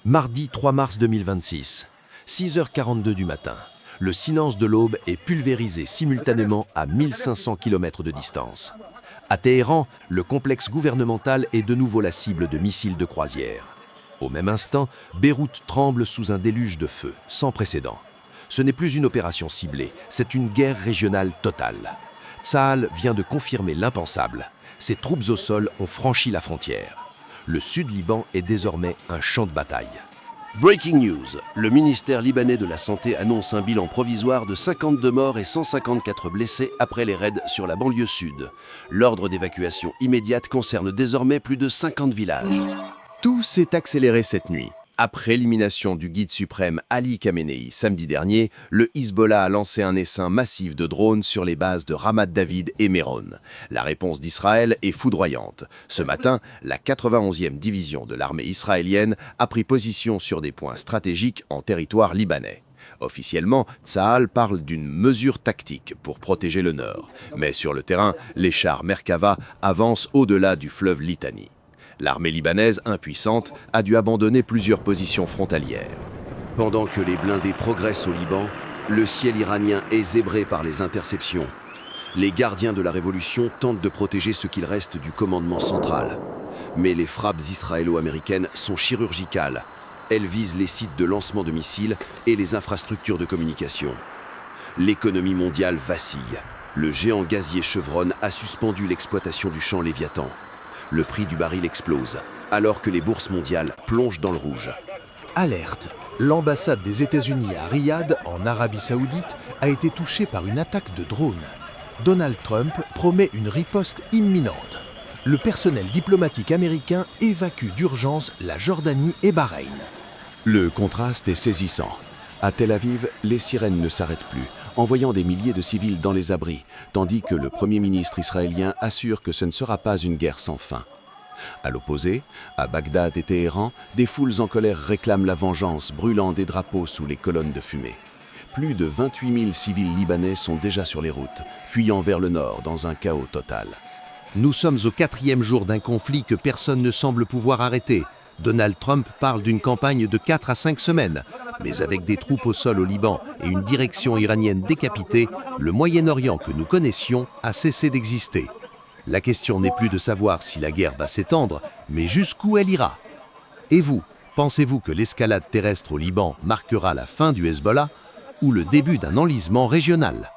Mardi 3 mars 2026, 6h42 du matin. Le silence de l'aube est pulvérisé simultanément à 1500 km de distance. À Téhéran, le complexe gouvernemental est de nouveau la cible de missiles de croisière. Au même instant, Beyrouth tremble sous un déluge de feu, sans précédent. Ce n'est plus une opération ciblée, c'est une guerre régionale totale. Tsahal vient de confirmer l'impensable. Ses troupes au sol ont franchi la frontière. Le sud-Liban est désormais un champ de bataille. Breaking news, le ministère libanais de la Santé annonce un bilan provisoire de 52 morts et 154 blessés après les raids sur la banlieue sud. L'ordre d'évacuation immédiate concerne désormais plus de 50 villages. Tout s'est accéléré cette nuit. Après l'élimination du guide suprême Ali Khamenei samedi dernier, le Hezbollah a lancé un essaim massif de drones sur les bases de Ramat David et Méron. La réponse d'Israël est foudroyante. Ce matin, la 91e division de l'armée israélienne a pris position sur des points stratégiques en territoire libanais. Officiellement, Tsahal parle d'une mesure tactique pour protéger le nord. Mais sur le terrain, les chars Merkava avancent au-delà du fleuve Litani. L'armée libanaise, impuissante, a dû abandonner plusieurs positions frontalières. Pendant que les blindés progressent au Liban, le ciel iranien est zébré par les interceptions. Les gardiens de la révolution tentent de protéger ce qu'il reste du commandement central. Mais les frappes israélo-américaines sont chirurgicales. Elles visent les sites de lancement de missiles et les infrastructures de communication. L'économie mondiale vacille. Le géant gazier Chevron a suspendu l'exploitation du champ Léviathan. Le prix du baril explose, alors que les bourses mondiales plongent dans le rouge. Alerte! L'ambassade des États-Unis à Riyad, en Arabie Saoudite, a été touchée par une attaque de drone. Donald Trump promet une riposte imminente. Le personnel diplomatique américain évacue d'urgence la Jordanie et Bahreïn. Le contraste est saisissant. À Tel Aviv, les sirènes ne s'arrêtent plus, envoyant des milliers de civils dans les abris, tandis que le Premier ministre israélien assure que ce ne sera pas une guerre sans fin. À l'opposé, à Bagdad et Téhéran, des foules en colère réclament la vengeance, brûlant des drapeaux sous les colonnes de fumée. Plus de 28 000 civils libanais sont déjà sur les routes, fuyant vers le nord dans un chaos total. Nous sommes au 4e jour d'un conflit que personne ne semble pouvoir arrêter. Donald Trump parle d'une campagne de 4 à 5 semaines. Mais avec des troupes au sol au Liban et une direction iranienne décapitée, le Moyen-Orient que nous connaissions a cessé d'exister. La question n'est plus de savoir si la guerre va s'étendre, mais jusqu'où elle ira. Et vous, pensez-vous que l'escalade terrestre au Liban marquera la fin du Hezbollah ou le début d'un enlisement régional ?